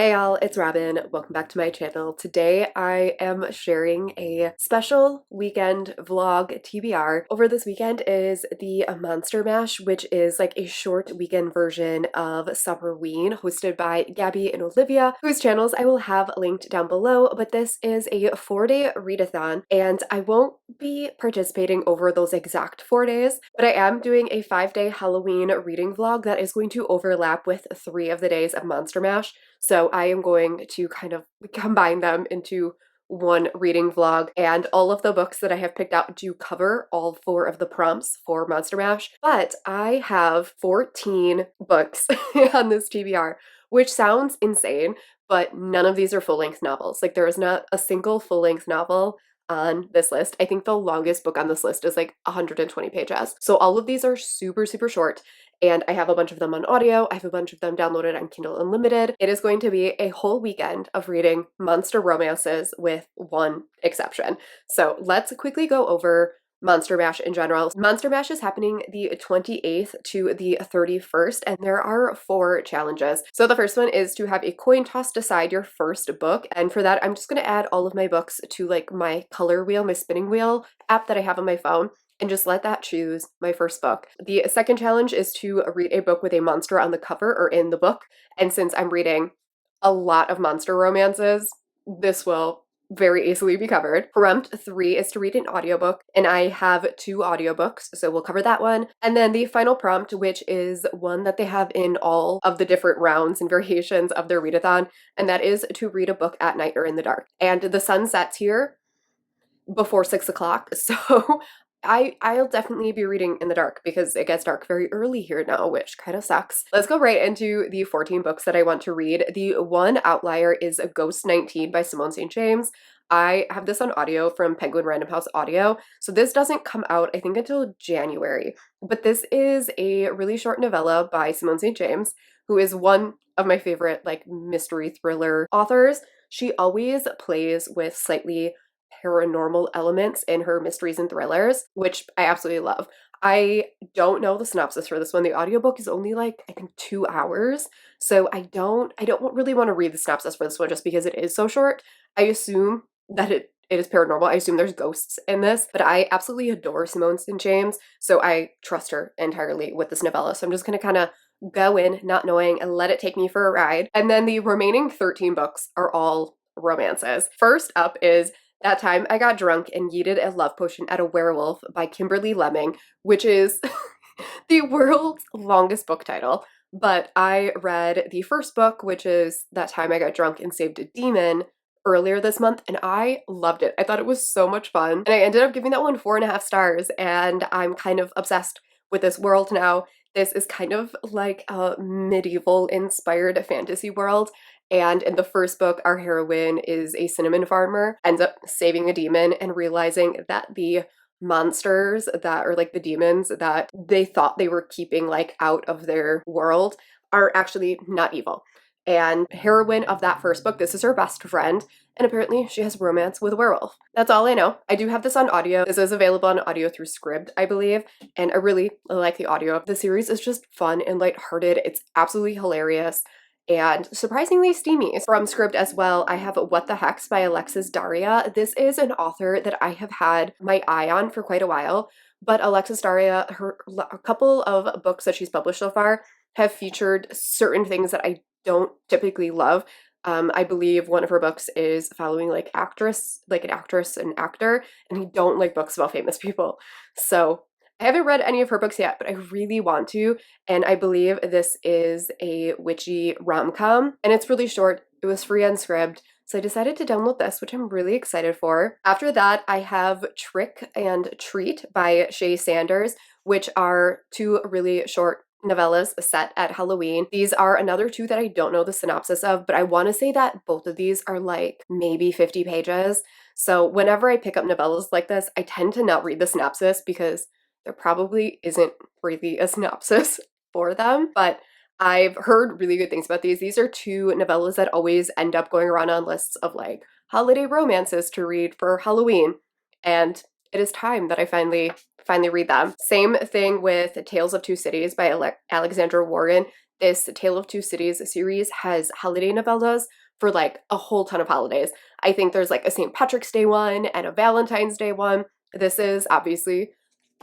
Hey y'all, it's Robin. Welcome back to my channel. Today I am sharing a special weekend vlog TBR. Over this weekend is the Monster Mash, which is like a short weekend version of Summerween hosted by Gabby and Olivia, whose channels I will have linked down below, but this is a 4-day readathon and I won't be participating over those exact 4 days, but I am doing a 5-day Halloween reading vlog that is going to overlap with 3 of the days of Monster Mash. So I am going to kind of combine them into one reading vlog, and all of the books that I have picked out do cover all 4 of the prompts for Monster Mash, but I have 14 books on this TBR, which sounds insane, but none of these are full-length novels. Like, there is not a single full-length novel on this list. I think the longest book on this list is like 120 pages. So all of these are super, super short. And I have a bunch of them on audio. I have a bunch of them downloaded on Kindle Unlimited. It is going to be a whole weekend of reading monster romances with one exception. So let's quickly go over Monster Mash in general. Monster Mash is happening the 28th to the 31st, and there are 4 challenges. So the first one is to have a coin toss decide your first book, and for that I'm just going to add all of my books to like my color wheel, my spinning wheel app that I have on my phone, and just let that choose my first book. The second challenge is to read a book with a monster on the cover or in the book, and since I'm reading a lot of monster romances, this will very easily be covered. Prompt 3 is to read an audiobook, and I have 2 audiobooks, so we'll cover that one. And then the final prompt, which is one that they have in all of the different rounds and variations of their readathon, and that is to read a book at night or in the dark. And the sun sets here before 6 o'clock, so I'll definitely be reading in the dark because it gets dark very early here now, which kind of sucks. Let's go right into the 14 books that I want to read. The one outlier is Ghost 19 by Simone St. James. I have this on audio from Penguin Random House Audio, so this doesn't come out, I think, until January. But this is a really short novella by Simone St. James, who is one of my favorite, like, mystery thriller authors. She always plays with slightly paranormal elements in her mysteries and thrillers, which I absolutely love. I don't know the synopsis for this one. The audiobook is only like, I think, 2 hours. So I don't really want to read the synopsis for this one just because it is so short. I assume that it is paranormal. I assume there's ghosts in this, but I absolutely adore Simone St. James, so I trust her entirely with this novella. So I'm just going to kind of go in not knowing and let it take me for a ride. And then the remaining 13 books are all romances. First up is That Time I Got Drunk and Yeeted a Love Potion at a Werewolf by Kimberly Lemming, which is the world's longest book title. But I read the first book, which is That Time I Got Drunk and Saved a Demon, earlier this month, and I loved it. I thought it was so much fun, and I ended up giving that one 4.5 stars, and I'm kind of obsessed with this world now. This is kind of like a medieval inspired fantasy world. And in the first book, our heroine is a cinnamon farmer, ends up saving a demon and realizing that the monsters that are like the demons that they thought they were keeping like out of their world are actually not evil. And heroine of that first book, this is her best friend, and apparently she has romance with a werewolf. That's all I know. I do have this on audio. This is available on audio through Scribd, I believe, and I really like the audio. The series is just fun and lighthearted. It's absolutely hilarious and surprisingly steamy. From Scribd as well, I have What the Hex by Alexis Daria. This is an author that I have had my eye on for quite a while, but Alexis Daria, a couple of books that she's published so far have featured certain things that I don't typically love. I believe one of her books is following like an actress and actor, and I don't like books about famous people. So I haven't read any of her books yet, but I really want to, and I believe this is a witchy rom-com, and it's really short. It was free on Scribd, so I decided to download this, which I'm really excited for. After that, I have Trick and Treat by Shay Sanders, which are 2 really short novellas set at Halloween. These are another 2 that I don't know the synopsis of, but I want to say that both of these are like maybe 50 pages. So whenever I pick up novellas like this, I tend to not read the synopsis because there probably isn't really a synopsis for them, but I've heard really good things about these. These are 2 novellas that always end up going around on lists of like holiday romances to read for Halloween, and it is time that I finally read them. Same thing with Tales of Two Cities by Alexandra Warren. this Tale of Two Cities series has holiday novellas for like a whole ton of holidays. I think there's like a St. Patrick's Day one and a Valentine's Day one. This is obviously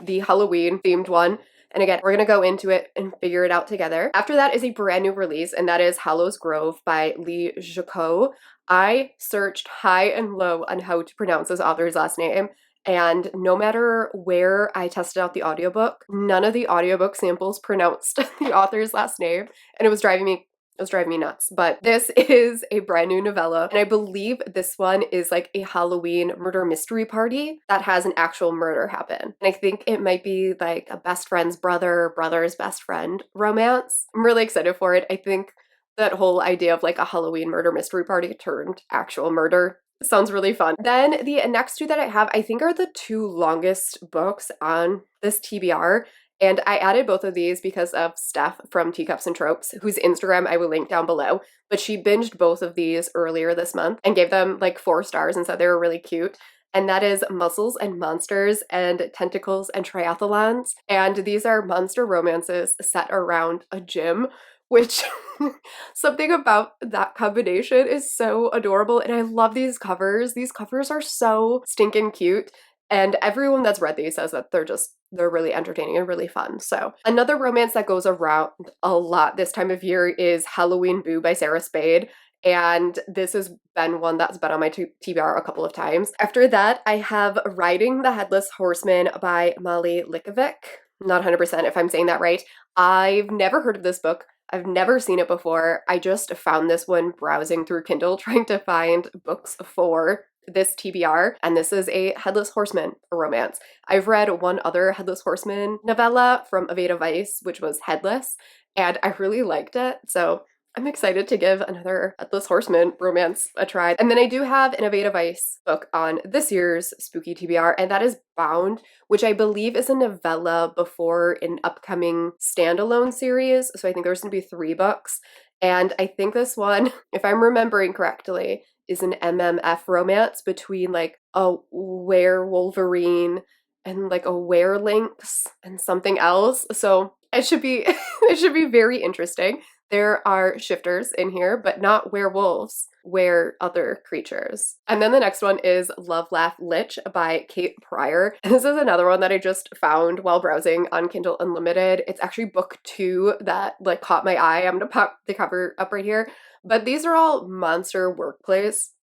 the Halloween themed one. And again, we're gonna go into it and figure it out together. After that is a brand new release, and that is Hallows Grove by Lee Jacot. I searched high and low on how to pronounce this author's last name, and no matter where I tested out the audiobook, none of the audiobook samples pronounced the author's last name, and it was driving me nuts. But this is a brand new novella, and I believe this one is like a Halloween murder mystery party that has an actual murder happen. And I think it might be like a best friend's brother, brother's best friend romance. I'm really excited for it. I think that whole idea of like a Halloween murder mystery party turned actual murder sounds really fun. Then the next two that I have, I think, are the two longest books on this TBR. And I added both of these because of Steph from Teacups and Tropes, whose Instagram I will link down below. But she binged both of these earlier this month and gave them like 4 stars and said they were really cute. And that is Muscles and Monsters and Tentacles and Triathlons. And these are monster romances set around a gym, which something about that combination is so adorable. And I love these covers. These covers are so stinking cute. And everyone that's read these says that they're really entertaining and really fun. So another romance that goes around a lot this time of year is Halloween Boo by Sarah Spade. And this has been one that's been on my TBR a couple of times. After that, I have Riding the Headless Horseman by Molly Likovic. Not 100% if I'm saying that right. I've never heard of this book. I've never seen it before. I just found this one browsing through Kindle trying to find books for this TBR, and this is a Headless Horseman romance. I've read one other Headless Horseman novella from Aveda Weiss, which was Headless, and I really liked it, so I'm excited to give another Headless Horseman romance a try. And then I do have an Aveda Weiss book on this year's spooky TBR, and that is Bound, which I believe is a novella before an upcoming standalone series, so I think there's gonna be 3 books. And I think this one, if I'm remembering correctly, is an MMF romance between like a werewolverine and like a werelynx and something else. So it should be it should be very interesting. There are shifters in here, but not werewolves, other creatures. And then the next one is Love Laugh Lich by Kate Pryor. And this is another one that I just found while browsing on Kindle Unlimited. It's actually book 2 that like caught my eye. I'm gonna pop the cover up right here. But these are all monster workplace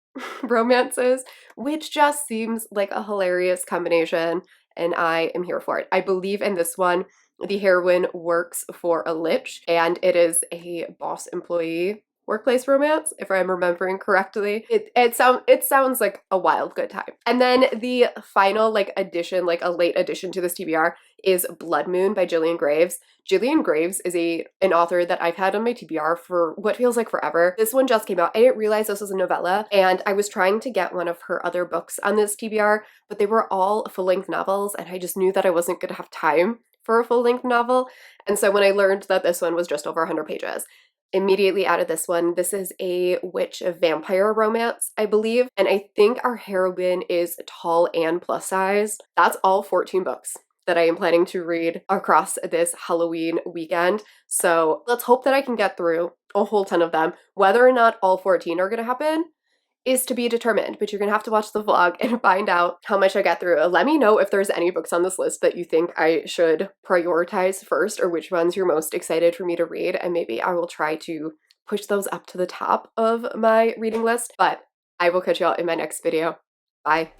romances, which just seems like a hilarious combination, and I am here for it. I believe in this one, the heroine works for a lich, and it is a boss employee workplace romance, if I'm remembering correctly. It sounds like a wild good time. And then the final like addition, like a late addition to this TBR, is Blood Moon by Gillian Graves. Gillian Graves is an author that I've had on my TBR for what feels like forever. This one just came out. I didn't realize this was a novella, and I was trying to get one of her other books on this TBR, but they were all full-length novels, and I just knew that I wasn't gonna have time for a full-length novel. And so when I learned that this one was just over 100 pages, immediately added this one. This is a witch vampire romance, I believe, and I think our heroine is tall and plus size. That's all 14 books that I am planning to read across this Halloween weekend. So let's hope that I can get through a whole ton of them. Whether or not all 14 are gonna happen is to be determined, but you're gonna have to watch the vlog and find out how much I get through. Let me know if there's any books on this list that you think I should prioritize first, or which ones you're most excited for me to read, and maybe I will try to push those up to the top of my reading list. But I will catch you all in my next video. Bye.